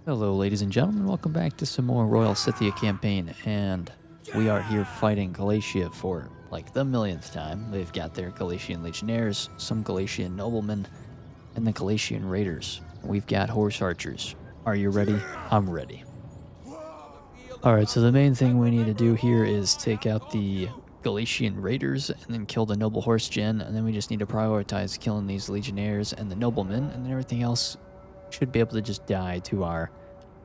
Hello ladies and gentlemen, welcome back to some more Royal Scythia campaign, and we are here fighting Galatia for like the millionth time. They've got their Galatian legionnaires, some Galatian noblemen, and the Galatian raiders. We've got horse archers. Are you ready? I'm ready. Alright, so the main thing we need to do here is take out the Galatian raiders and then kill the noble horse gen, and then we just need to prioritize killing these legionnaires and the noblemen, and then everything else should be able to just die to our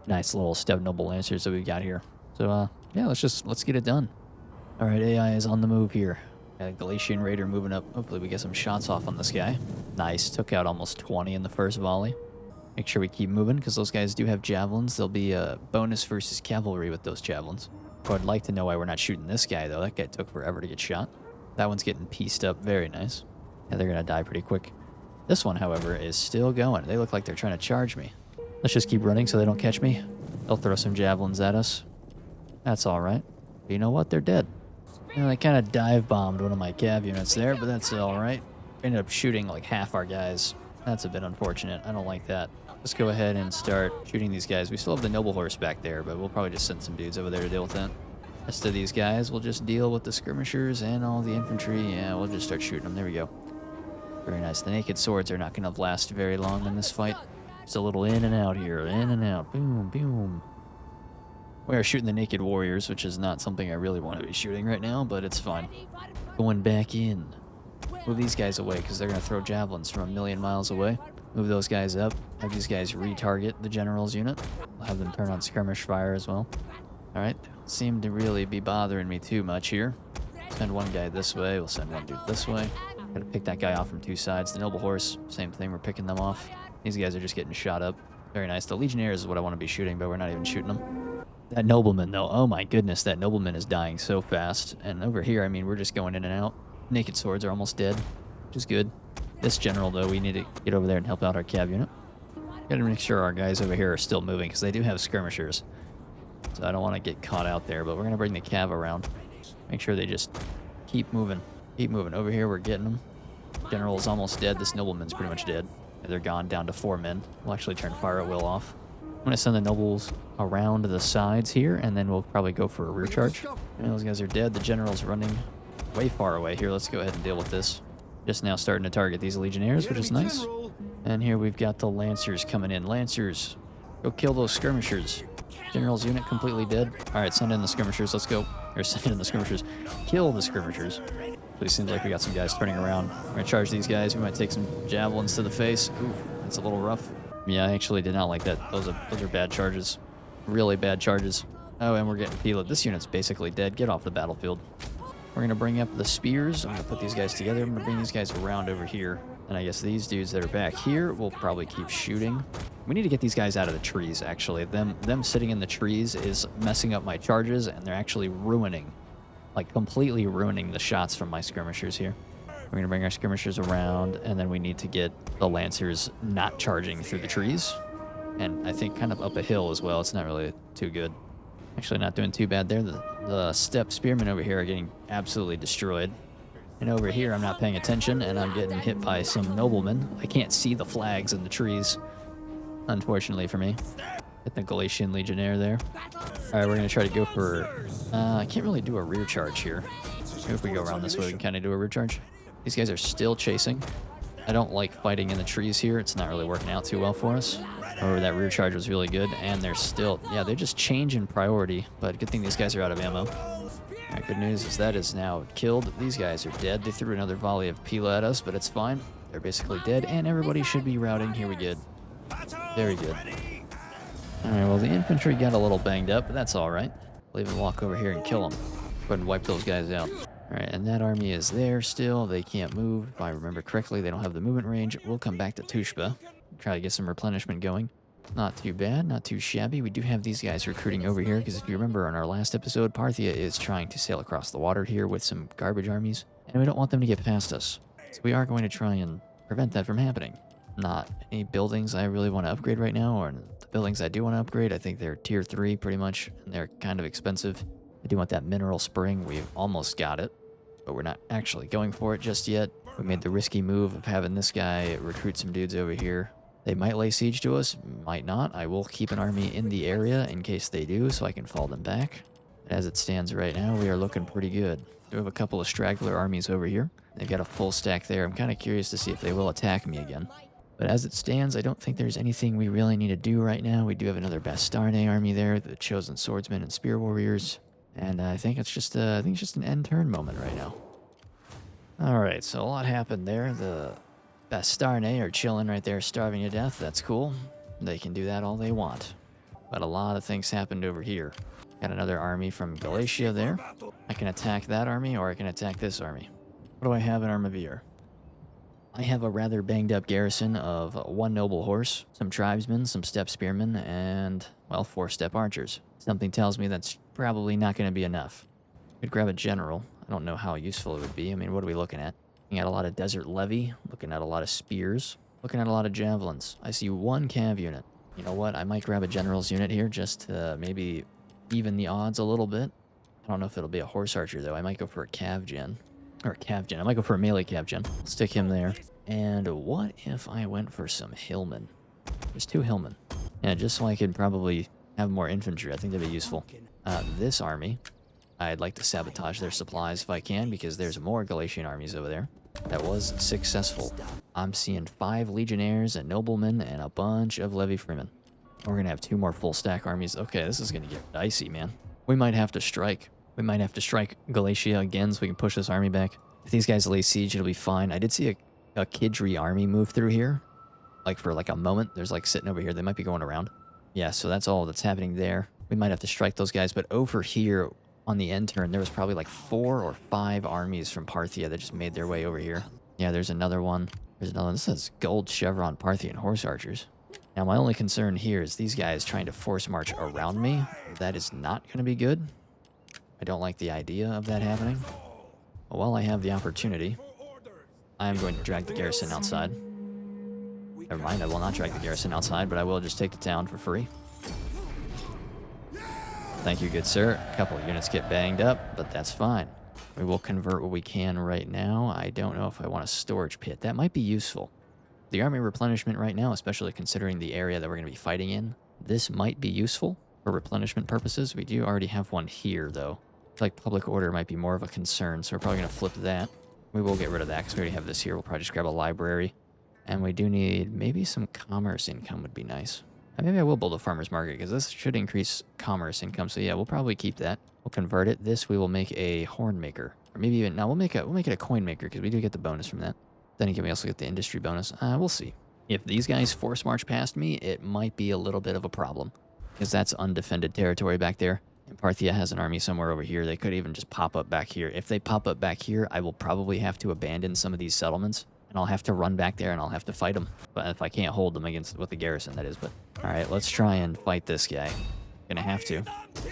nice little stub noble lancers that we've got here. So yeah, let's get it done. All right, AI is on the move here. Got a Galatian raider moving up. Hopefully we get some shots off on this guy. Nice, took out almost 20 in the first volley. Make sure we keep moving because those guys do have javelins. There'll be a bonus versus cavalry with those javelins. I'd like to know why we're not shooting this guy though. That guy took forever to get shot. That one's getting pieced up. Very nice. Yeah, they're gonna die pretty quick. This one, however, is still going. They look like they're trying to charge me. Let's just keep running so they don't catch me. They'll throw some javelins at us. That's all right. But you know what? They're dead. You know, they kind of dive bombed one of my cav units there, but that's all right. Ended up shooting like half our guys. That's a bit unfortunate. I don't like that. Let's go ahead and start shooting these guys. We still have the noble horse back there, but we'll probably just send some dudes over there to deal with that. Rest of these guys, we'll just deal with the skirmishers and all the infantry. Yeah, we'll just start shooting them. There we go. Very nice. The naked swords are not going to last very long in this fight. It's a little in and out here. In and out. Boom, boom. We are shooting the naked warriors, which is not something I really want to be shooting right now, but it's fine. Going back in. Move these guys away because they're going to throw javelins from a million miles away. Move those guys up. Have these guys retarget the general's unit. I'll have them turn on skirmish fire as well. Alright. Seem to really be bothering me too much here. Send one guy this way. We'll send one dude this way. Gotta pick that guy off from two sides. The noble horse, same thing. We're picking them off. These guys are just getting shot up. Very nice. The legionnaires is what I want to be shooting, but we're not even shooting them. That nobleman, though. Oh my goodness, that nobleman is dying so fast. And over here, I mean, we're just going in and out. Naked swords are almost dead, which is good. This general, though, we need to get over there and help out our cav unit. Gotta make sure our guys over here are still moving, because they do have skirmishers. So I don't want to get caught out there, but we're going to bring the cav around. Make sure they just keep moving. Keep moving. Over here, we're getting them. General's almost dead. This nobleman's pretty much dead. They're gone down to 4 men. We'll actually turn fire at will off. I'm going to send the nobles around the sides here, and then we'll probably go for a rear charge. And those guys are dead. The general's running way far away here. Let's go ahead and deal with this. Just now starting to target these legionnaires, which is nice. And here we've got the lancers coming in. Lancers, go kill those skirmishers. General's unit completely dead. All right, send in the skirmishers. Let's go. Or send in the skirmishers. Kill the skirmishers. It seems like we got some guys turning around. We're going to charge these guys. We might take some javelins to the face. Ooh, that's a little rough. Yeah, I actually did not like that. Those are bad charges. Really bad charges. Oh, and we're getting peeled. This unit's basically dead. Get off the battlefield. We're going to bring up the spears. I'm going to put these guys together. I'm going to bring these guys around over here. And I guess these dudes that are back here will probably keep shooting. We need to get these guys out of the trees, actually. Them sitting in the trees is messing up my charges, and they're actually ruining, like completely ruining the shots from my skirmishers here. We're going to bring our skirmishers around, and then we need to get the lancers not charging through the trees. And I think kind of up a hill as well. It's not really too good. Actually not doing too bad there. The step spearmen over here are getting absolutely destroyed. And over here, I'm not paying attention, and I'm getting hit by some noblemen. I can't see the flags in the trees, unfortunately for me. Hit the Galatian legionnaire there. All right, we're going to try to go for... I can't really do a rear charge here. Maybe if we go around this way, we can kind of do a rear charge. These guys are still chasing. I don't like fighting in the trees here. It's not really working out too well for us. However, that rear charge was really good, and they're still... Yeah, they're just changing priority, but good thing these guys are out of ammo. All right, good news is that is now killed. These guys are dead. They threw another volley of Pila at us, but it's fine. They're basically dead, and everybody should be routing. Here we go. Very good. All right, well, the infantry got a little banged up, but that's all right. We'll even walk over here and kill them. Go ahead and wipe those guys out. All right, and that army is there still. They can't move. If I remember correctly, they don't have the movement range. We'll come back to Tushpa. Try to get some replenishment going. Not too bad, not too shabby. We do have these guys recruiting over here, because if you remember on our last episode, Parthia is trying to sail across the water here with some garbage armies, and we don't want them to get past us. So we are going to try and prevent that from happening. Not any buildings I really want to upgrade right now, or the buildings I do want to upgrade, I think they're tier 3 pretty much, and they're kind of expensive. I do want that mineral spring. We've almost got it, but we're not actually going for it just yet. We made the risky move of having this guy recruit some dudes over here. They might lay siege to us, might not. I will keep an army in the area in case they do, so I can fall them back. But as it stands right now, we are looking pretty good. We have a couple of straggler armies over here. They've got a full stack there. I'm kind of curious to see if they will attack me again. But as it stands, I don't think there's anything we really need to do right now. We do have another Bastarnae army there, the chosen swordsmen and spear warriors. And I think it's just an end turn moment right now. Alright, so a lot happened there. The Bastarnae are chilling right there, starving to death. That's cool. They can do that all they want. But a lot of things happened over here. Got another army from Galatia there. I can attack that army, or I can attack this army. What do I have in Armavir? I have a rather banged up garrison of 1 noble horse, some tribesmen, some steppe spearmen, and, well, 4 steppe archers. Something tells me that's probably not going to be enough. Could grab a general. I don't know how useful it would be. I mean, what are we looking at? Looking at a lot of desert levy, looking at a lot of spears, looking at a lot of javelins. I see 1 cav unit. You know what? I might grab a general's unit here just to maybe even the odds a little bit. I don't know if it'll be a horse archer, though. I might go for a cav gen. Or a cav gen. I might go for a melee cav gen. Stick him there. And what if I went for some hillmen? There's 2 hillmen. Yeah, just so I could probably have more infantry. I think that'd be useful. This army, I'd like to sabotage their supplies if I can, because there's more Galatian armies over there. That was successful. I'm seeing 5 legionnaires, a nobleman, and a bunch of levy freemen. We're going to have 2 more full stack armies. Okay, this is going to get dicey, man. We might have to strike. We might have to strike Galatia again so we can push this army back. If these guys lay siege, it'll be fine. I did see a Kidri army move through here. Like for like a moment. There's like sitting over here. They might be going around. Yeah, so that's all that's happening there. We might have to strike those guys. But over here on the end turn, there was probably like 4 or 5 armies from Parthia that just made their way over here. Yeah, there's another one. There's another one. This says gold chevron Parthian horse archers. Now, my only concern here is these guys trying to force march around me. That is not going to be good. I don't like the idea of that happening. But while I have the opportunity, I am going to drag the garrison outside. Never mind, I will not drag the garrison outside, but I will just take the town for free. Thank you, good sir. A couple of units get banged up, but that's fine. We will convert what we can right now. I don't know if I want a storage pit. That might be useful. The army replenishment right now, especially considering the area that we're going to be fighting in, this might be useful for replenishment purposes. We do already have one here, though. I feel like public order might be more of a concern, so we're probably going to flip that. We will get rid of that because we already have this here. We'll probably just grab a library. And we do need maybe some commerce income would be nice. And maybe I will build a farmer's market because this should increase commerce income. So yeah, we'll probably keep that. We'll convert it. This we will make a horn maker. Or maybe even, no, we'll make it a coin maker because we do get the bonus from that. Then again, we also get the industry bonus. We'll see. If these guys force march past me, it might be a little bit of a problem. Because that's undefended territory back there. And Parthia has an army somewhere over here. They could even just pop up back here. If they pop up back here, I will probably have to abandon some of these settlements. And I'll have to run back there and I'll have to fight them. But if I can't hold them against with the garrison, that is. But alright, let's try and fight this guy. Gonna have to.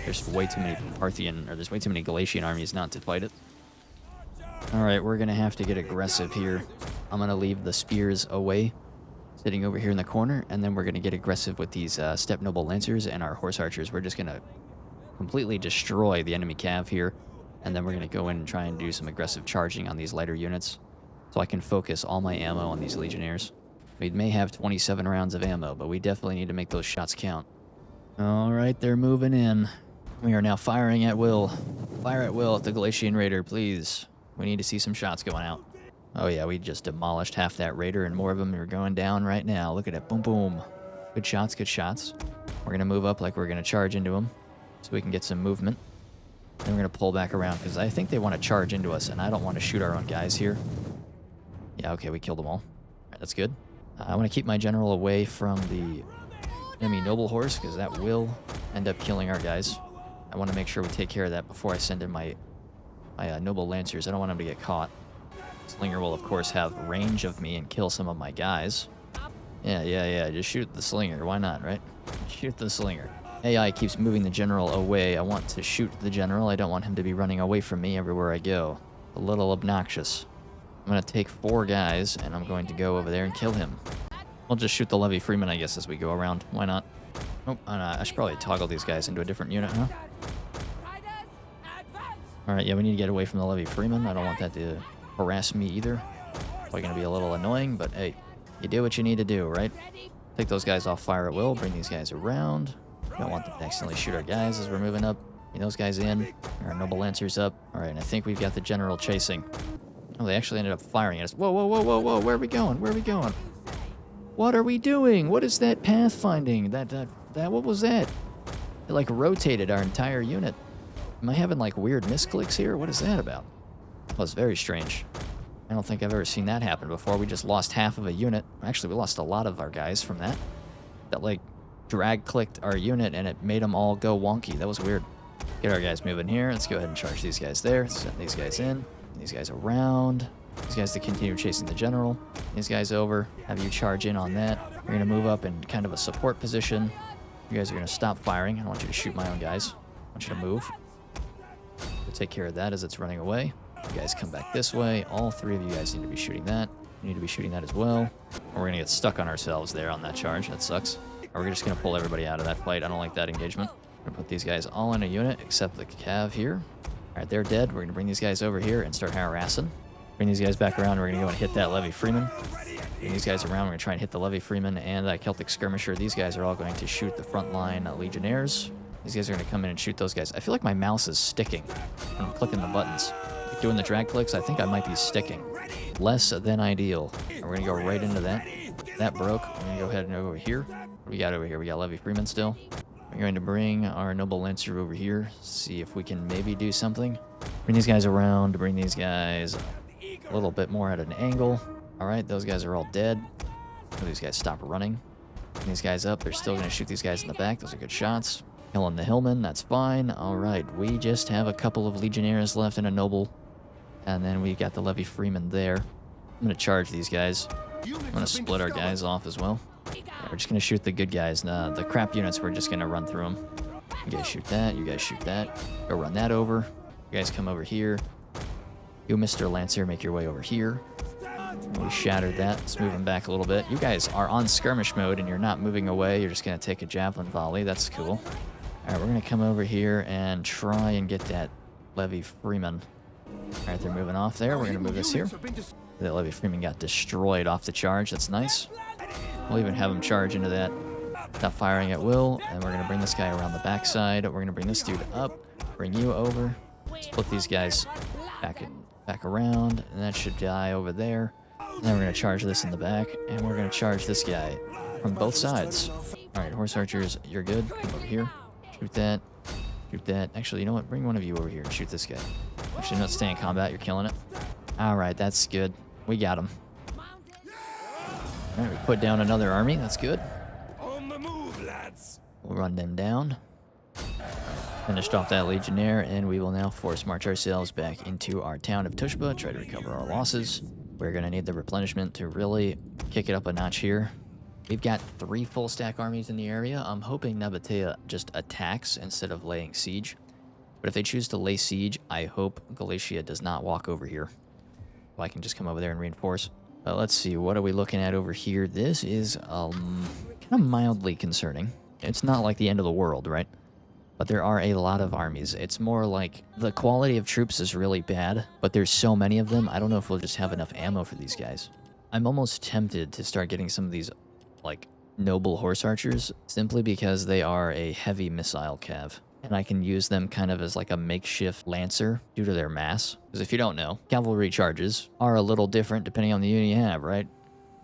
There's way too many Parthian, or there's way too many Galatian armies not to fight it. Alright, we're gonna have to get aggressive here. I'm gonna leave the spears away, sitting over here in the corner, and then we're gonna get aggressive with these steppe noble lancers and our horse archers. We're just gonna completely destroy the enemy cav here, and then we're gonna go in and try and do some aggressive charging on these lighter units, so I can focus all my ammo on these legionnaires. We may have 27 rounds of ammo, but we definitely need to make those shots count. Alright, they're moving in. We are now firing at will. Fire at will at the Galatian raider, please. We need to see some shots going out. Oh yeah, we just demolished half that raider and more of them are going down right now. Look at it, boom, boom. Good shots, good shots. We're gonna move up like we're gonna charge into them so we can get some movement. Then we're gonna pull back around because I think they want to charge into us and I don't want to shoot our own guys here. Yeah, okay, we killed them all. Alright, that's good. I want to keep my general away from the enemy noble horse because that will end up killing our guys. I want to make sure we take care of that before I send in my noble lancers. I don't want them to get caught. Slinger will, of course, have range of me and kill some of my guys. Yeah, just shoot the slinger. Why not, right? Shoot the slinger. AI keeps moving the general away. I want to shoot the general. I don't want him to be running away from me everywhere I go. A little obnoxious. I'm going to take 4 guys, and I'm going to go over there and kill him. We'll just shoot the levy freeman, I guess, as we go around. Why not? Oh, I should probably toggle these guys into a different unit, huh? Alright, yeah, we need to get away from the levy freeman. I don't want that to harass me either. Probably going to be a little annoying, but hey, you do what you need to do, right? Take those guys off fire at will. Bring these guys around. Don't want them to accidentally shoot our guys as we're moving up. Bring those guys in. Our noble lancers up. All right, and I think we've got the general chasing. Oh, they actually ended up firing at us. Whoa, whoa, whoa, whoa, whoa. Where are we going? Where are we going? What are we doing? What is that pathfinding? What was that? It like rotated our entire unit. Am I having like weird misclicks here? What is that about? That was very strange. I don't think I've ever seen that happen before. We just lost half of a unit. Actually, we lost a lot of our guys from that. That like drag clicked our unit and it made them all go wonky. That was weird. Get our guys moving here. Let's go ahead and charge these guys there. Send these guys in. These guys around. These guys to continue chasing the general. These guys over. Have you charge in on that. You're going to move up in kind of a support position. You guys are going to stop firing. I don't want you to shoot my own guys. I want you to move. We'll take care of that as it's running away. You guys come back this way. All three of you guys need to be shooting that. You need to be shooting that as well. Or we're going to get stuck on ourselves there on that charge. That sucks. Or we're just going to pull everybody out of that fight. I don't like that engagement. We're going to put these guys all in a unit except the cav here. All right, they're dead. We're going to bring these guys over here and start harassing. Bring these guys back around. We're going to go and hit that Levy Freeman. Bring these guys around. We're going to try and hit the Levy Freeman and that Celtic Skirmisher. These guys are all going to shoot the frontline Legionnaires. These guys are going to come in and shoot those guys. I feel like my mouse is sticking when I'm clicking the buttons. Like doing the drag clicks, I think I might be sticking. Less than ideal. We're going to go right into that. That broke. We're going to go ahead and over here. What do we got over here? We got Levy Freeman still. We're going to bring our Noble Lancer over here. See if we can maybe do something. Bring these guys around. Bring these guys a little bit more at an angle. All right, those guys are all dead. These guys stop running. Bring these guys up. They're still going to shoot these guys in the back. Those are good shots. Killing the Hillman. That's fine. All right, we just have a couple of Legionnaires left and a Noble. And then we got the Levy Freeman there. I'm going to charge these guys. I'm going to split our guys off as well. Yeah, we're just going to shoot the good guys. The crap units, we're just going to run through them. You guys shoot that. You guys shoot that. Go run that over. You guys come over here. You, Mr. Lancer, make your way over here. We shattered that. Let's move them back a little bit. You guys are on skirmish mode and you're not moving away. You're just going to take a javelin volley. That's cool. All right, we're going to come over here and try and get that Levy Freeman. All right, they're moving off there. We're going to move this here. That Levy Freeman got destroyed off the charge. That's nice. We'll even have him charge into that. Not firing at will. And we're going to bring this guy around the backside. We're going to bring this dude up. Bring you over. Split these guys back around. And that should die over there. And then we're going to charge this in the back. And we're going to charge this guy from both sides. All right, horse archers, you're good. Come over here. Shoot that. Shoot that. Actually, you know what? Bring one of you over here and shoot this guy. Actually, not stay in combat. You're killing it. All right, that's good. We got him. All right, we put down another army. That's good. On the move, lads. We'll run them down. Finished off that Legionnaire, and we will now force march ourselves back into our town of Tushba, try to recover our losses. We're going to need the replenishment to really kick it up a notch here. We've got 3 full stack armies in the area. I'm hoping Nabatea just attacks instead of laying siege. But if they choose to lay siege, I hope Galatia does not walk over here. Well, I can just come over there and reinforce. Let's see, what are we looking at over here? This is kind of mildly concerning. It's not like the end of the world, right? But there are a lot of armies. It's more like the quality of troops is really bad, but there's so many of them, I don't know if we'll just have enough ammo for these guys. I'm almost tempted to start getting some of these, like, noble horse archers, simply because they are a heavy missile cav. And I can use them kind of as like a makeshift lancer due to their mass. Because if you don't know, cavalry charges are a little different depending on the unit you have, right?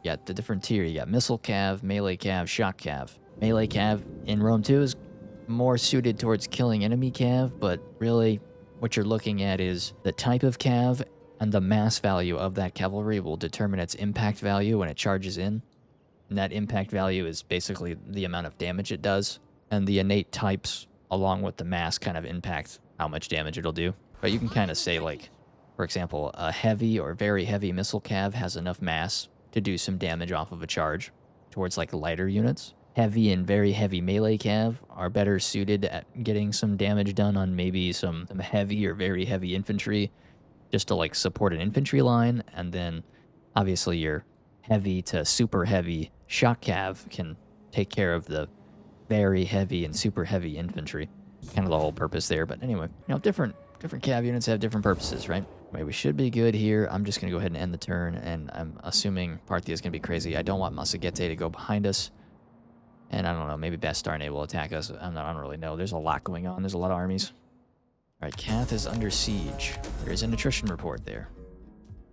You got the different tier. You got missile cav, melee cav, shock cav. Melee cav in Rome 2 is more suited towards killing enemy cav, but really what you're looking at is the type of cav and the mass value of that cavalry will determine its impact value when it charges in. And that impact value is basically the amount of damage it does. And the innate types along with the mass kind of impact how much damage it'll do. But you can kind of say, like, for example, a heavy or very heavy missile cav has enough mass to do some damage off of a charge towards like lighter units. Heavy and very heavy melee cav are better suited at getting some damage done on maybe some heavy or very heavy infantry just to like support an infantry line. And then obviously your heavy to super heavy shock cav can take care of the very heavy and super heavy infantry. Kind of the whole purpose there. But anyway, you know, different cav units have different purposes, right? Anyway, we should be good here. I'm just going to go ahead and end the turn, and I'm assuming Parthia is going to be crazy. I don't want Massagette to go behind us. And I don't know, maybe Bastarnae will attack us. I don't really know. There's a lot going on. There's a lot of armies. Alright, Kath is under siege. There is an attrition report there.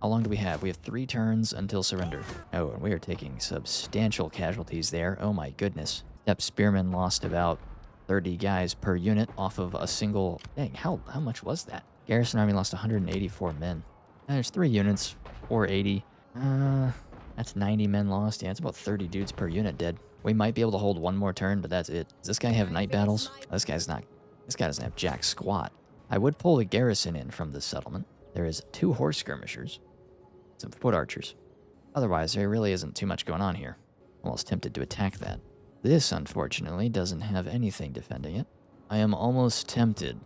How long do we have? We have 3 turns until surrender. Oh, and we are taking substantial casualties there. Oh my goodness. Steppe Spearmen lost about 30 guys per unit off of a single... Dang, how much was that? Garrison Army lost 184 men. And there's 3 units, 480. That's 90 men lost. Yeah, it's about 30 dudes per unit dead. We might be able to hold 1 more turn, but that's it. Does this guy have night battles? This guy doesn't have jack squat. I would pull the garrison in from this settlement. There is 2 horse skirmishers. Some foot archers. Otherwise, there really isn't too much going on here. I'm almost tempted to attack that. This, unfortunately, doesn't have anything defending it. I am almost tempted.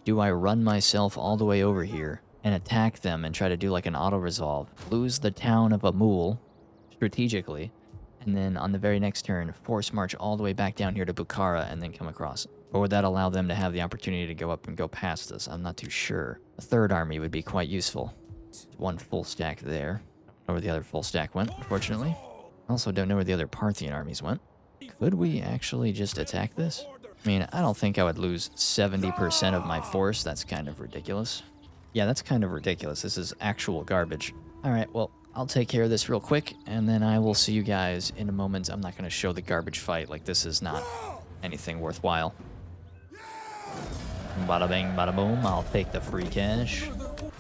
Do I run myself all the way over here and attack them and try to do like an auto-resolve, lose the town of Amul strategically, and then on the very next turn, force march all the way back down here to Bukhara and then come across? Or would that allow them to have the opportunity to go up and go past us? I'm not too sure. A 3rd army would be quite useful. 1 full stack there. I don't know where the other full stack went, unfortunately. I also don't know where the other Parthian armies went. Could we actually just attack this? I mean, I don't think I would lose 70% of my force. That's kind of ridiculous. Yeah, that's kind of ridiculous. This is actual garbage. Alright, well, I'll take care of this real quick, and then I will see you guys in a moment. I'm not going to show the garbage fight. Like, this is not anything worthwhile. Bada bing, bada boom. I'll take the free cash.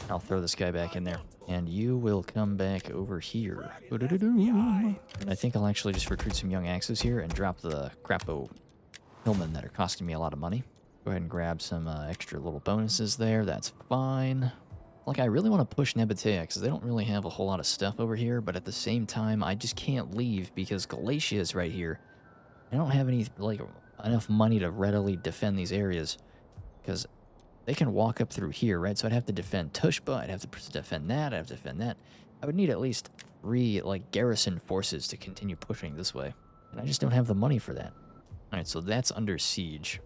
I'll throw this guy back in there. And you will come back over here. And I think I'll actually just recruit some young axes here and drop the crapo hillmen that are costing me a lot of money. Go ahead and grab some extra little bonuses there. That's fine. Like, I really want to push Nebatea because they don't really have a whole lot of stuff over here. But at the same time, I just can't leave because Galatia is right here. I don't have any, like, enough money to readily defend these areas. Because they can walk up through here, right? So I'd have to defend Tushba, I'd have to defend that, I'd have to defend that. I would need at least 3, like, garrison forces to continue pushing this way. And I just don't have the money for that. Alright, so that's under siege.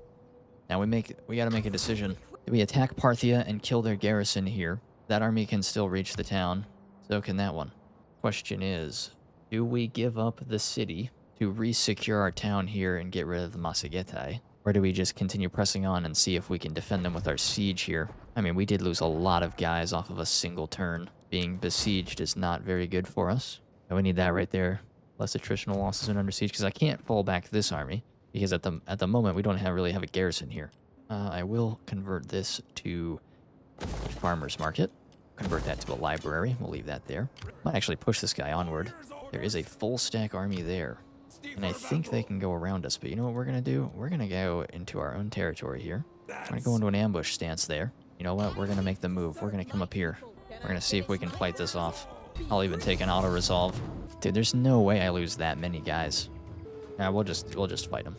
Now we gotta make a decision. Do we attack Parthia and kill their garrison here? That army can still reach the town. So can that one. Question is, do we give up the city to re-secure our town here and get rid of the Masagetai? Or do we just continue pressing on and see if we can defend them with our siege here? I mean, we did lose a lot of guys off of a single turn. Being besieged is not very good for us. And we need that right there. Less attritional losses and under siege, because I can't fall back this army. Because at the moment, we don't really have a garrison here. I will convert this to a farmer's market. Convert that to a library. We'll leave that there. Might actually push this guy onward. There is a full stack army there. And I think they can go around us, but you know what we're going to do? We're going to go into our own territory here. We're going to go into an ambush stance there. You know what? We're going to make the move. We're going to come up here. We're going to see if we can fight this off. I'll even take an auto-resolve. Dude, there's no way I lose that many guys. Nah, we'll just fight them.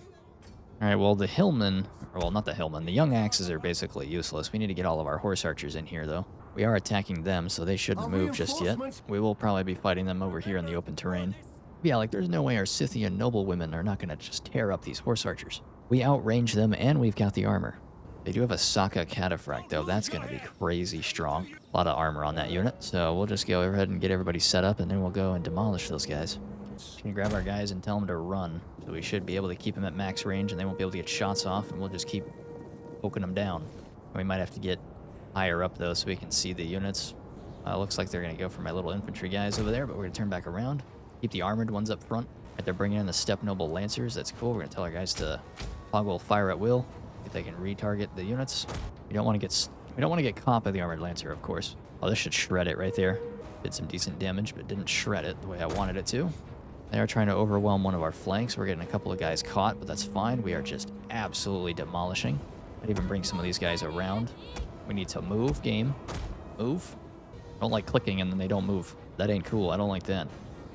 Alright, well, the hillmen... Or, well, not the hillmen. The young axes are basically useless. We need to get all of our horse archers in here, though. We are attacking them, so they shouldn't move just yet. We will probably be fighting them over here in the open terrain. Yeah, like, there's no way our Scythian noblewomen are not going to just tear up these horse archers. We outrange them, and we've got the armor. They do have a Saka Cataphract, though. That's going to be crazy strong. A lot of armor on that unit, so we'll just go ahead and get everybody set up, and then we'll go and demolish those guys. Just gonna grab our guys and tell them to run. So we should be able to keep them at max range, and they won't be able to get shots off, and we'll just keep poking them down. We might have to get higher up, though, so we can see the units. Looks like they're going to go for my little infantry guys over there, but we're going to turn back around. Keep the armored ones up front. Right, they're bringing in the Steppe Noble Lancers. That's cool. We're going to tell our guys to toggle fire at will. If they can retarget the units. We don't want to get caught by the armored lancer, of course. Oh, this should shred it right there. Did some decent damage, but didn't shred it the way I wanted it to. They are trying to overwhelm one of our flanks. We're getting a couple of guys caught, but that's fine. We are just absolutely demolishing. I'd even bring some of these guys around. We need to move, game. Move. Don't like clicking and then they don't move. That ain't cool. I don't like that.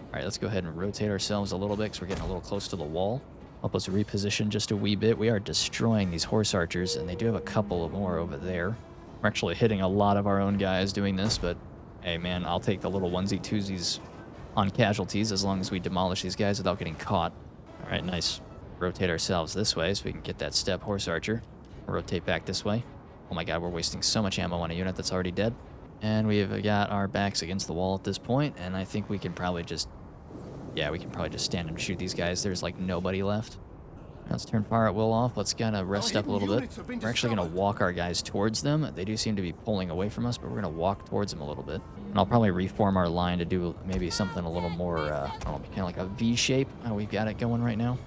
Alright, let's go ahead and rotate ourselves a little bit because we're getting a little close to the wall. Help us reposition just a wee bit. We are destroying these horse archers, and they do have a couple of more over there. We're actually hitting a lot of our own guys doing this, but hey, man, I'll take the little onesie-twosies on casualties as long as we demolish these guys without getting caught. Alright, nice. Rotate ourselves this way so we can get that Steppe horse archer. Rotate back this way. Oh my god, we're wasting so much ammo on a unit that's already dead. And we've got our backs against the wall at this point, and I think we can probably just... Yeah, we can probably just stand and shoot these guys. There's like nobody left. Let's turn fire at will off. Let's kind of rest up a little bit. We're actually going to walk our guys towards them. They do seem to be pulling away from us, but we're going to walk towards them a little bit. And I'll probably reform our line to do maybe something a little more, I don't know, kind of like a V shape. Oh, we've got it going right now.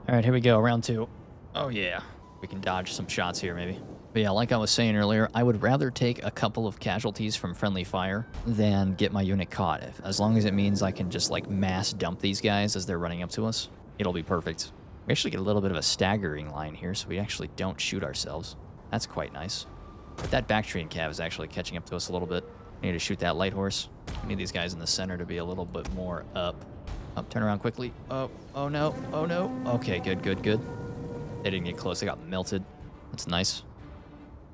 All right, here we go. Round 2. Oh, yeah. We can dodge some shots here, maybe. But yeah, like I was saying earlier, I would rather take a couple of casualties from friendly fire than get my unit caught. As long as it means I can just, like, mass dump these guys as they're running up to us, it'll be perfect. We actually get a little bit of a staggering line here, so we actually don't shoot ourselves. That's quite nice. But that Bactrian cav is actually catching up to us a little bit. We need to shoot that light horse. We need these guys in the center to be a little bit more up. Up, turn around quickly. Oh no, oh no. Okay, good. They didn't get close, they got melted. That's nice.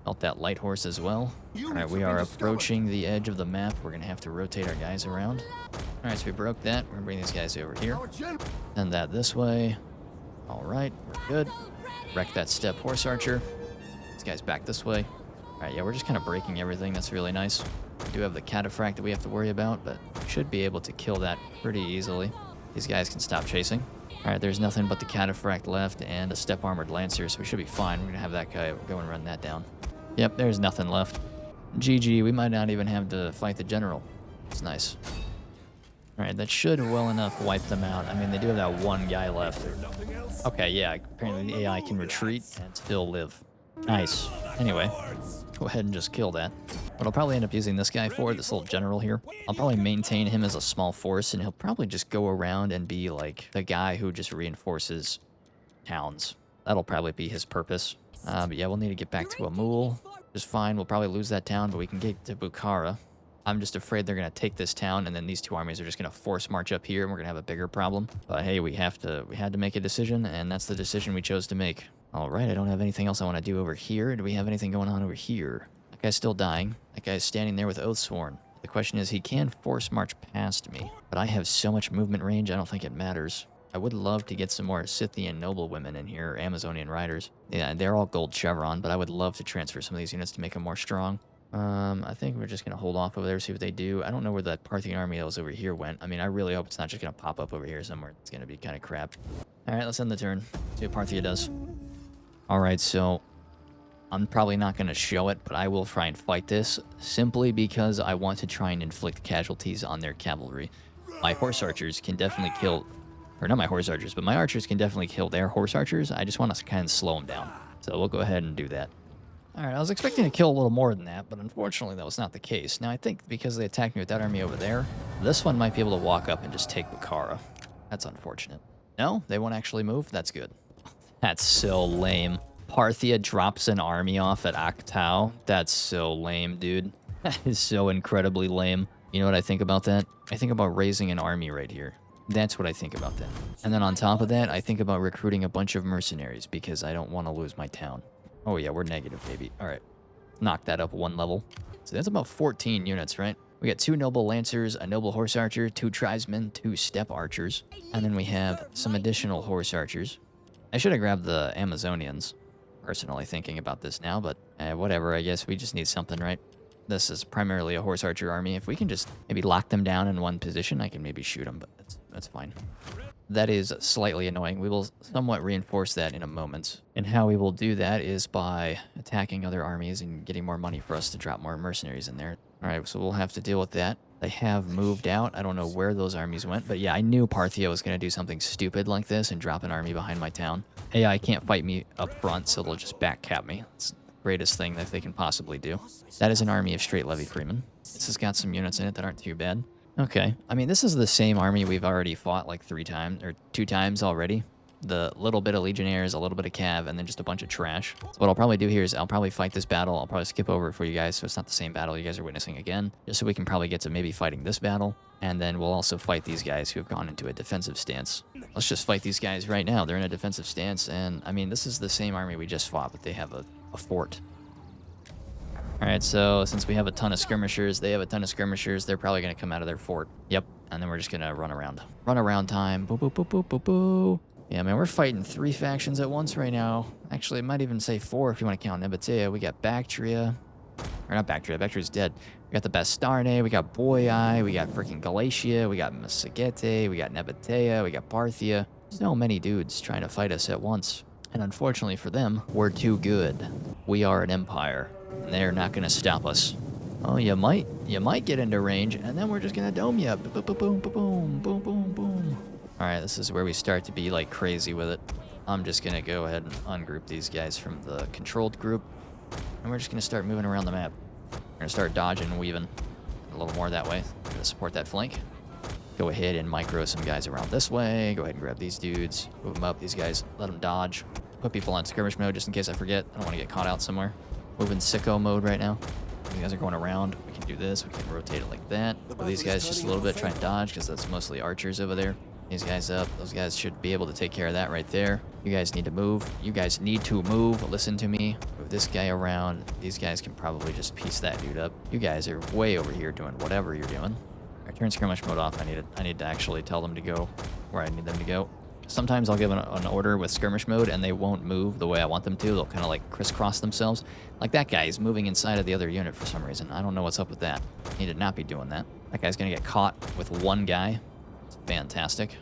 Melt that light horse as well. Alright, we are approaching the edge of the map. We're gonna have to rotate our guys around. Alright, so we broke that. We're gonna bring these guys over here. Send that this way. Alright, we're good. Wreck that step horse archer. This guy's back this way. Alright, yeah, we're just kind of breaking everything. That's really nice. We do have the cataphract that we have to worry about, but we should be able to kill that pretty easily. These guys can stop chasing. Alright, there's nothing but the cataphract left and a step armored lancer, so we should be fine. We're gonna have that guy go and run that down. Yep, there's nothing left. GG, we might not even have to fight the general. It's nice. Alright, that should well enough wipe them out. I mean, they do have that one guy left. Okay, yeah, apparently the AI can retreat and still live. Nice. Anyway, go ahead and just kill that. What I'll probably end up using this guy for, this little general here, I'll probably maintain him as a small force, and he'll probably just go around and be like the guy who just reinforces towns. That'll probably be his purpose. But yeah, we'll need to get back to Amul. Just fine, we'll probably lose that town, but we can get to Bukhara. I'm just afraid they're going to take this town, and then these two armies are just going to force march up here, and we're going to have a bigger problem. But hey, we had to make a decision, and that's the decision we chose to make. Alright, I don't have anything else I want to do over here. Do we have anything going on over here? That guy's still dying. That guy's standing there with Oathsworn. The question is, he can force march past me, but I have so much movement range, I don't think it matters. I would love to get some more Scythian noblewomen in here, or Amazonian riders. Yeah, they're all gold chevron, but I would love to transfer some of these units to make them more strong. I think we're just going to hold off over there, see what they do. I don't know where that Parthian army that was over here went. I mean, I really hope it's not just going to pop up over here somewhere. It's going to be kind of crap. Alright, let's end the turn. See what Parthia does. Alright, so I'm probably not going to show it, but I will try and fight this simply because I want to try and inflict casualties on their cavalry. My horse archers can definitely kill, or not my horse archers, but my archers can definitely kill their horse archers. I just want to kind of slow them down. So we'll go ahead and do that. Alright, I was expecting to kill a little more than that, but unfortunately that was not the case. Now I think because they attacked me with that army over there, this one might be able to walk up and just take Bukhara. That's unfortunate. No, they won't actually move? That's good. That's so lame. Parthia drops an army off at Aktau. That's so lame, dude. That is so incredibly lame. You know what I think about that? I think about raising an army right here. That's what I think about that. And then on top of that, I think about recruiting a bunch of mercenaries because I don't want to lose my town. Oh yeah, we're negative, baby. Alright. Knock that up one level. So that's about 14 units, right? We got 2 noble lancers, a noble horse archer, 2 tribesmen, 2 steppe archers. And then we have some additional horse archers. I should have grabbed the Amazonians, personally thinking about this now, but whatever, I guess we just need something, right? This is primarily a horse archer army. If we can just maybe lock them down in one position, I can maybe shoot them, but that's fine. That is slightly annoying. We will somewhat reinforce that in a moment. And how we will do that is by attacking other armies and getting more money for us to drop more mercenaries in there. Alright, so we'll have to deal with that. They have moved out. I don't know where those armies went, but yeah, I knew Parthia was going to do something stupid like this and drop an army behind my town. AI can't fight me up front, so they'll just backcap me. It's the greatest thing that they can possibly do. That is an army of straight levy freemen. This has got some units in it that aren't too bad. Okay, I mean, this is the same army we've already fought like 3 times, or 2 times already. The little bit of legionnaires, a little bit of cav, and then just a bunch of trash. So what I'll probably do here is I'll probably fight this battle. I'll probably skip over it for you guys so it's not the same battle you guys are witnessing again. Just so we can probably get to maybe fighting this battle. And then we'll also fight these guys who have gone into a defensive stance. Let's just fight these guys right now. They're in a defensive stance, and I mean, this is the same army we just fought, but they have a fort. Alright, so since we have a ton of skirmishers, they have a ton of skirmishers, they're probably going to come out of their fort. Yep, and then we're just going to run around. Run around time. Boo, boo, boo, boo, boo, boo. Yeah, man, we're fighting 3 factions at once right now. Actually, it might even say 4 if you want to count Nebatea. We got Bactria. Or not Bactria, Bactria's dead. We got the Bastarnae, we got Boii, we got freaking Galatia, we got Massagette, we got Nebatea, we got Parthia. So many dudes trying to fight us at once. And unfortunately for them, we're too good. We are an empire, and they're not going to stop us. Oh, you might get into range, and then we're just going to dome you. Boom, boom, boom, boom, boom, boom, boom. All right, this is where we start to be like crazy with it. I'm just going to go ahead and ungroup these guys from the controlled group, and we're just going to start moving around the map. We're going to start dodging and weaving a little more that way to support that flank. Go ahead and micro some guys around this way. Go ahead and grab these dudes. Move them up. These guys, let them dodge. Put people on skirmish mode just in case I forget. I don't want to get caught out somewhere. Move in sicko mode right now. These guys are going around. We can do this. We can rotate it like that. Move these guys just a little bit. Try and dodge because that's mostly archers over there. These guys up. Those guys should be able to take care of that right there. You guys need to move. You guys need to move. Listen to me. Move this guy around. These guys can probably just piece that dude up. You guys are way over here doing whatever you're doing. Alright, turn skirmish mode off. I need to actually tell them to go where I need them to go. Sometimes I'll give an order with skirmish mode and they won't move the way I want them to. They'll kind of like crisscross themselves. Like that guy is moving inside of the other unit for some reason. I don't know what's up with that. He did not be doing that. That guy's going to get caught with one guy. It's fantastic.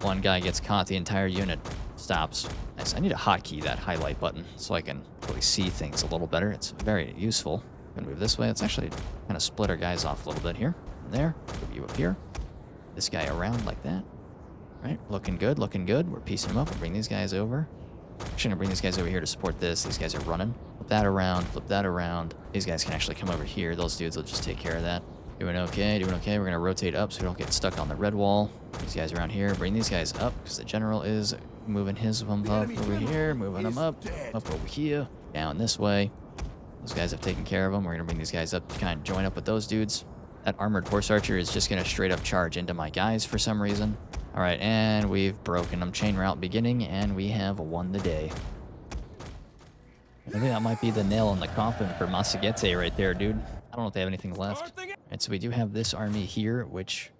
One guy gets caught, the entire unit stops. Nice. I need to hotkey that highlight button so I can really see things a little better. It's very useful. I'm going to move this way. Let's actually kind of split our guys off a little bit here. From there. Move you up here. This guy around like that. Right, looking good, looking good. We're piecing them up. We'll bring these guys over. Actually, gonna bring these guys over here to support this. These guys are running. Flip that around, flip that around. These guys can actually come over here. Those dudes will just take care of that. Doing okay, doing okay. We're gonna rotate up so we don't get stuck on the red wall. These guys around here. Bring these guys up because the general is moving his one up over here, moving them up over here, down this way. Those guys have taken care of them. We're gonna bring these guys up to kind of join up with those dudes. That armored horse archer is just gonna straight up charge into my guys for some reason. All right, and we've broken them. Chain route beginning, and we have won the day. I think that might be the nail in the coffin for Massaguette right there, dude. I don't know if they have anything left. And so we do have this army here, which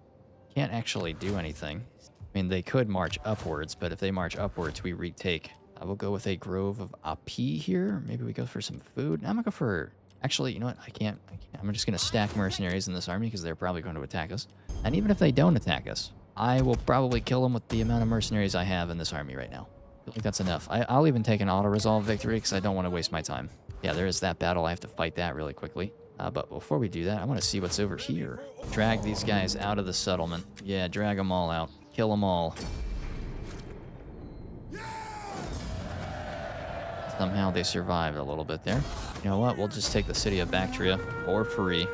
can't actually do anything. I mean, they could march upwards, but if they march upwards, we retake. I will go with a grove of Api here. Maybe we go for some food. I'm gonna go for... Actually, you know what? I can't. I'm just gonna stack mercenaries in this army because they're probably going to attack us. And even if they don't attack us, I will probably kill them with the amount of mercenaries I have in this army right now. I feel like that's enough. I'll even take an auto-resolve victory because I don't want to waste my time. Yeah, there is that battle. I have to fight that really quickly. But before we do that, I want to see what's over here. Drag these guys out of the settlement. Yeah, drag them all out. Kill them all. Somehow they survived a little bit there. You know what? We'll just take the city of Bactria for free.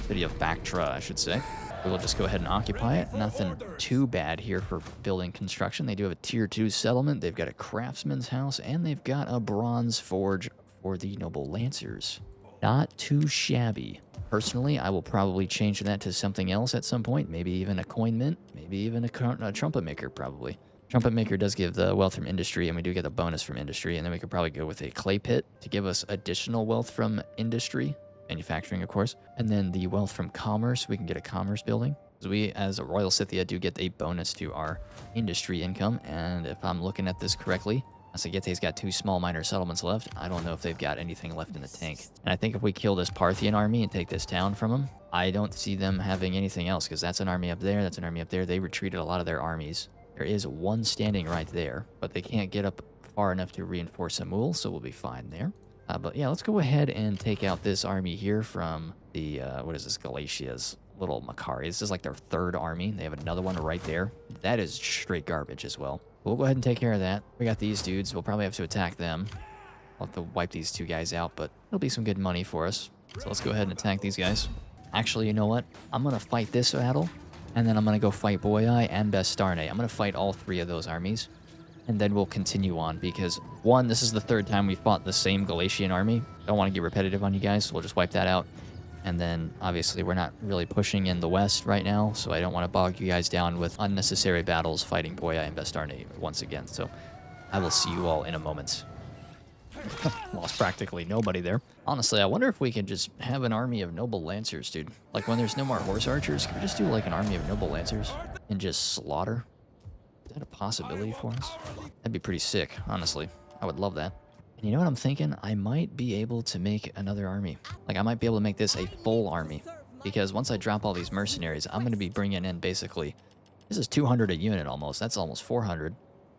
City of Bactra, I should say. We'll just go ahead and occupy it. Nothing too bad here for building construction. They do have a tier 2 settlement. They've got a craftsman's house, and they've got a bronze forge for the noble lancers. Not too shabby. Personally, I will probably change that to something else at some point. Maybe even a coin mint. Maybe even a trumpet maker, probably. Trumpet maker does give the wealth from industry, and we do get the bonus from industry. And then we could probably go with a clay pit to give us additional wealth from industry. Manufacturing, of course, and then the wealth from commerce, we can get a commerce building. So we, as a Royal Scythia, do get a bonus to our industry income, and if I'm looking at this correctly, Massaguette's got 2 small minor settlements left. I don't know if they've got anything left in the tank. And I think if we kill this Parthian army and take this town from them, I don't see them having anything else, because that's an army up there, that's an army up there. They retreated a lot of their armies. There is one standing right there, but they can't get up far enough to reinforce Amul, so we'll be fine there. But yeah, let's go ahead and take out this army here from the, what is this, Galatia's little Macari. This is like their 3rd army. They have another one right there. That is straight garbage as well. We'll go ahead and take care of that. We got these dudes. We'll probably have to attack them. I'll have to wipe these 2 guys out, but it'll be some good money for us. So let's go ahead and attack these guys. Actually, you know what? I'm going to fight this battle, and then I'm going to go fight Boyai and Bestarne. I'm going to fight all 3 of those armies. And then we'll continue on because, 1, this is the 3rd time we fought the same Galatian army. Don't want to get repetitive on you guys, so we'll just wipe that out. And then, obviously, we're not really pushing in the west right now, so I don't want to bog you guys down with unnecessary battles fighting Boyai and Bestarne once again. So I will see you all in a moment. Lost practically nobody there. Honestly, I wonder if we could just have an army of noble lancers, dude. Like, when there's no more horse archers, can we just do, like, an army of noble lancers and just slaughter? Is that a possibility for us? That'd be pretty sick, honestly. I would love that. And you know what I'm thinking? I might be able to make another army. Like, I might be able to make this a full army. Because once I drop all these mercenaries, I'm going to be bringing in basically... This is 200 a unit almost. That's almost 400.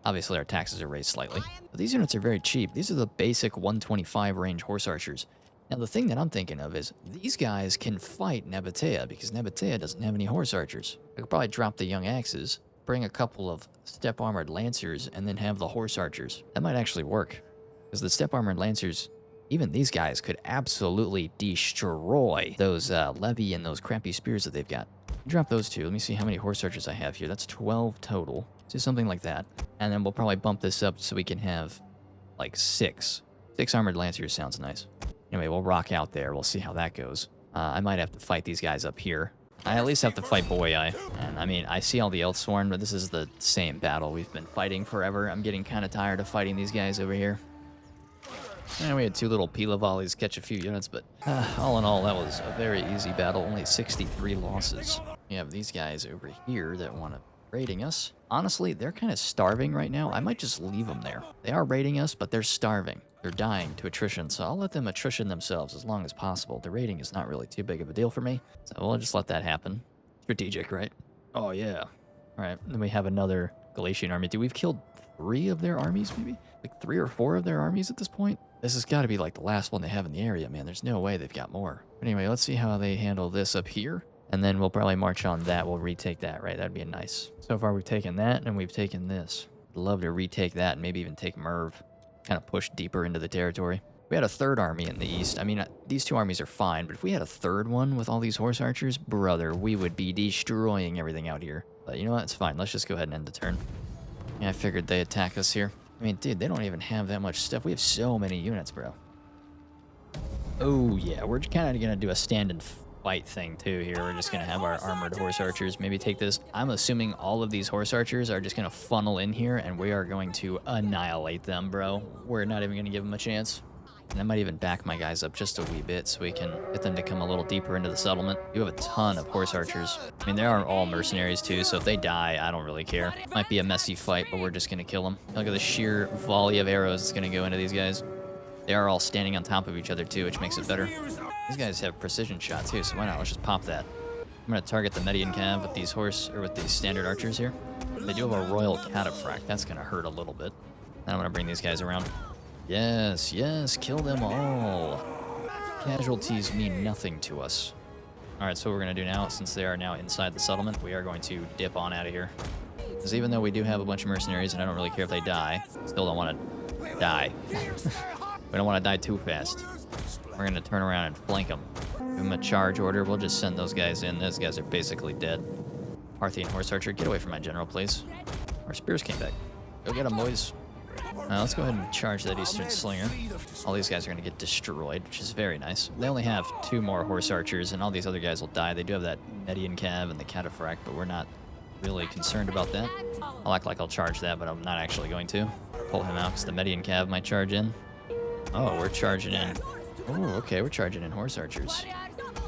Obviously, our taxes are raised slightly. But these units are very cheap. These are the basic 125 range horse archers. Now, the thing that I'm thinking of is these guys can fight Nabatea because Nabatea doesn't have any horse archers. I could probably drop the young axes, bring a couple of step armored lancers, and then have the horse archers. That might actually work because the step armored lancers, even these guys could absolutely destroy those levy and those crappy spears that they've got. Drop those two. Let me see how many horse archers I have here. That's 12 total. Do something like that. And then we'll probably bump this up so we can have like 6. 6 armored lancers sounds nice. Anyway, we'll rock out there. We'll see how that goes. I might have to fight these guys up here. I at least have to fight Boyai. And I mean, I see all the Elsworn, but this is the same battle we've been fighting forever. I'm getting kind of tired of fighting these guys over here. And we had 2 little Pila volleys catch a few units, but all in all, that was a very easy battle. Only 63 losses. We have these guys over here that want to raiding us. Honestly, they're kind of starving right now. I might just leave them there. They are raiding us, but they're starving. They're dying to attrition, so I'll let them attrition themselves as long as possible. The raiding is not really too big of a deal for me, so we'll just let that happen. Strategic, right? Oh, yeah. All right, then we have another Galatian army. We've killed 3 of their armies, maybe? Like 3 or 4 of their armies at this point? This has got to be like the last one they have in the area, man. There's no way they've got more. Anyway, let's see how they handle this up here. And then we'll probably march on that. We'll retake that, right? That'd be nice. So far, we've taken that, and we've taken this. I'd love to retake that and maybe even take Merv. Kind of push deeper into the territory. We had a 3rd army in the east. I mean, these 2 armies are fine, but if we had a 3rd one with all these horse archers, brother, we would be destroying everything out here. But you know what? It's fine. Let's just go ahead and end the turn. Yeah, I figured they'd attack us here. I mean, dude, they don't even have that much stuff. We have so many units, bro. Oh, yeah. We're kind of going to do a stand and fight thing, too, here. We're just going to have our armored horse archers maybe take this. I'm assuming all of these horse archers are just going to funnel in here, and we are going to annihilate them, bro. We're not even going to give them a chance. And I might even back my guys up just a wee bit so we can get them to come a little deeper into the settlement. You have a ton of horse archers. I mean, they are all mercenaries too, so if they die, I don't really care. Might be a messy fight, but we're just going to kill them. Look at the sheer volley of arrows that's going to go into these guys. They are all standing on top of each other too, which makes it better. These guys have precision shot too, so why not? Let's just pop that. I'm going to target the Median Cav with these with these standard archers here. They do have a Royal Cataphract. That's going to hurt a little bit. Then I'm going to bring these guys around. Yes, yes, kill them all. Casualties mean nothing to us. Alright, so what we're going to do now, since they are now inside the settlement, we are going to dip on out of here. Because even though we do have a bunch of mercenaries, and I don't really care if they die, still don't want to die. We don't want to die too fast. We're going to turn around and flank them. Give them a charge order. We'll just send those guys in. Those guys are basically dead. Parthian horse archer, get away from my general, please. Our spears came back. Go get them, boys. Let's go ahead and charge that Eastern Slinger. All these guys are going to get destroyed, which is very nice. They only have 2 more horse archers, and all these other guys will die. They do have that Median Cav and the Cataphract, but we're not really concerned about that. I'll act like I'll charge that, but I'm not actually going to. Pull him out, because the Median Cav might charge in. Oh, we're charging in. Oh, okay, we're charging in horse archers.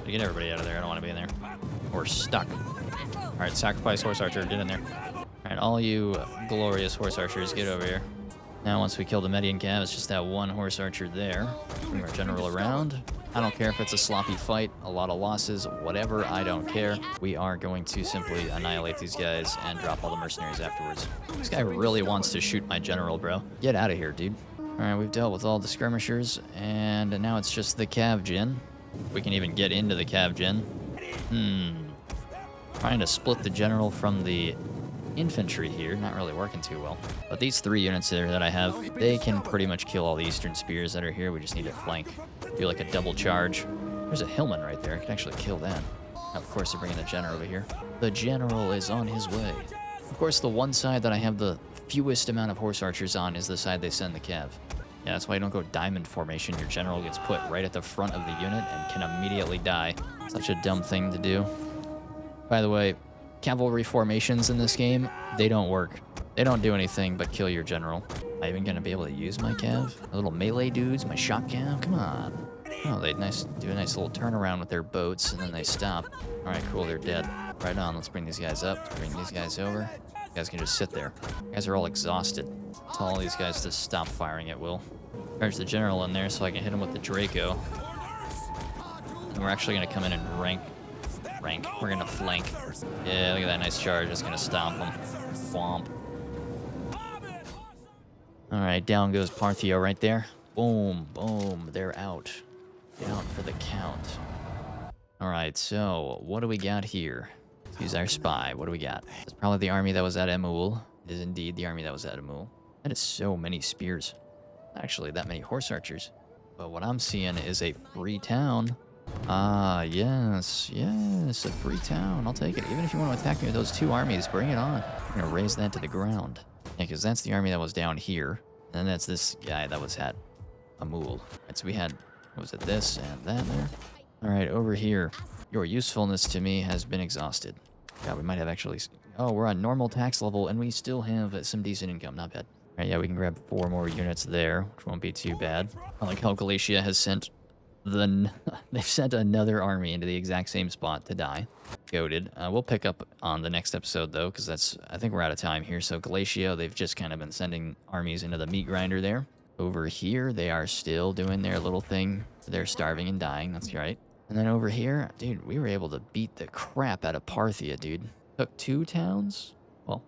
Get everybody out of there. I don't want to be in there. We're stuck. All right, sacrifice horse archer. Get in there. All right, all you glorious horse archers, get over here. Now, once we kill the Median Cav, it's just that 1 horse archer there. Bring our general around. I don't care if it's a sloppy fight, a lot of losses, whatever, I don't care. We are going to simply annihilate these guys and drop all the mercenaries afterwards. This guy really wants to shoot my general, bro. Get out of here, dude. Alright, we've dealt with all the skirmishers, and now it's just the Cav Gen. We can even get into the Cav Gen. Trying to split the general from the infantry here, not really working too well. But these 3 units there that I have, they can pretty much kill all the Eastern Spears that are here. We just need to flank. Do like a double charge. There's a Hillman right there. I can actually kill that. Of course, they're bringing the general over here. The general is on his way. Of course, the one side that I have the fewest amount of horse archers on is the side they send the Cav. Yeah, that's why you don't go diamond formation. Your general gets put right at the front of the unit and can immediately die. Such a dumb thing to do. By the way, cavalry formations in this game, they don't work. They don't do anything but kill your general. Am I even going to be able to use my Cav? My little melee dudes, my shock Cav? Come on. Oh, they do a nice little turnaround with their boats, and then they stop. All right, cool, they're dead. Right on, let's bring these guys up. Bring these guys over. You guys can just sit there. You guys are all exhausted. Tell all these guys to stop firing at will. Charge the general in there so I can hit him with the Draco. And we're actually going to come in and rank. We're going to flank. Yeah, look at that nice charge. It's going to stomp him. Swamp. Alright, down goes Parthia right there. Boom, boom, they're out. Down for the count. Alright, so what do we got here? Let's use our spy. What do we got? It's probably the army that was at Emul. It is indeed the army that was at Emul. That is so many spears. Actually, that many horse archers. But what I'm seeing is a free town. Ah, yes, yes, a free town. I'll take it. Even if you want to attack me with those 2 armies, bring it on. I'm going to raise that to the ground. Yeah, because that's the army that was down here. And then that's this guy that was at Emul. Right, so we had, what was it, this and that there? All right, over here. Your usefulness to me has been exhausted. God, we might have actually... Oh, we're on normal tax level, and we still have some decent income. Not bad. All right, yeah, we can grab 4 more units there, which won't be too bad. I like how Galatia has sent they've sent another army into the exact same spot to die. Goated. We'll pick up on the next episode, though, because I think we're out of time here. So Galatia, they've just kind of been sending armies into the meat grinder there. Over here, they are still doing their little thing. They're starving and dying. That's right. And then over here, dude, we were able to beat the crap out of Parthia, dude. Took 2 towns? Well,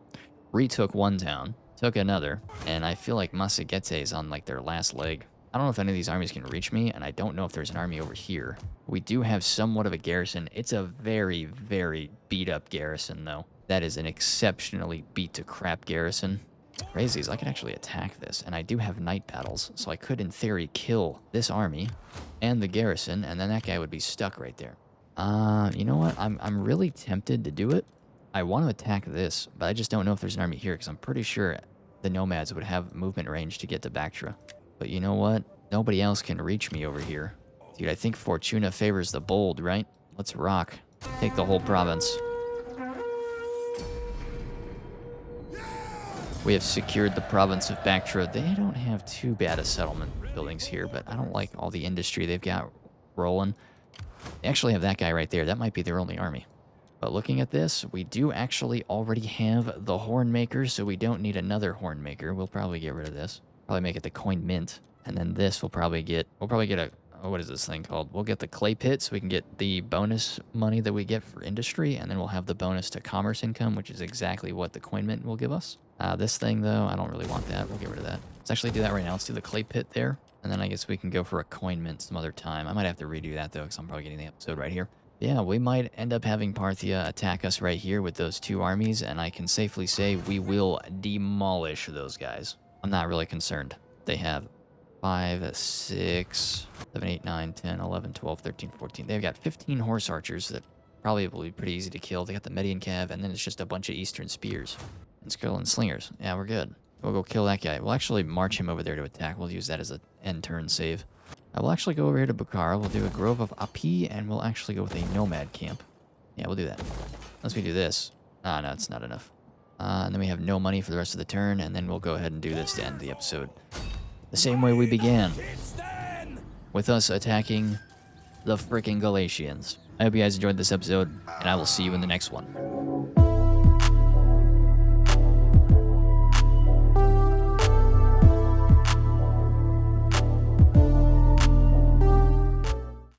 retook 1 town. Took another. And I feel like Massagetse is on, like, their last leg. I don't know if any of these armies can reach me, and I don't know if there's an army over here. We do have somewhat of a garrison. It's a very, very beat-up garrison, though. That is an exceptionally beat-to-crap garrison. Crazies, I could actually attack this, and I do have night battles, so I could, in theory, kill this army and the garrison, and then that guy would be stuck right there. You know what? I'm really tempted to do it. I want to attack this, but I just don't know if there's an army here, because I'm pretty sure the nomads would have movement range to get to Bactra. But you know what? Nobody else can reach me over here. Dude, I think Fortuna favors the bold, right? Let's rock. Take the whole province. We have secured the province of Bactra. They don't have too bad a settlement buildings here, but I don't like all the industry they've got rolling. They actually have that guy right there. That might be their only army. But looking at this, we do actually already have the horn maker, so we don't need another horn maker. We'll probably get rid of this. Probably make it the coin mint. And then this we'll probably get a, oh, what is this thing called? We'll get the clay pit so we can get the bonus money that we get for industry, and then we'll have the bonus to commerce income, which is exactly what the coin mint will give us. This thing, though, I don't really want that. We'll get rid of that. Let's actually do that right now. Let's do the clay pit there, and then I guess we can go for a coin mint some other time. I might have to redo that, though, because I'm probably getting the episode right here. Yeah, we might end up having Parthia attack us right here with those 2 armies, and I can safely say we will demolish those guys. I'm not really concerned. They have 5, 6, 7, 8, 9, 10, 11, 12, 13, 14. They've got 15 horse archers that probably will be pretty easy to kill. They got the Median Cav, and then it's just a bunch of Eastern spears. And Skirl and Slingers. Yeah, we're good. We'll go kill that guy. We'll actually march him over there to attack. We'll use that as an end turn save. I will actually go over here to Bukhara. We'll do a Grove of Api, and we'll actually go with a Nomad camp. Yeah, we'll do that. Unless we do this. Ah, no, it's not enough. And then we have no money for the rest of the turn, and then we'll go ahead and do this to end the episode. The same way we began, with us attacking the frickin' Galatians. I hope you guys enjoyed this episode, and I will see you in the next one.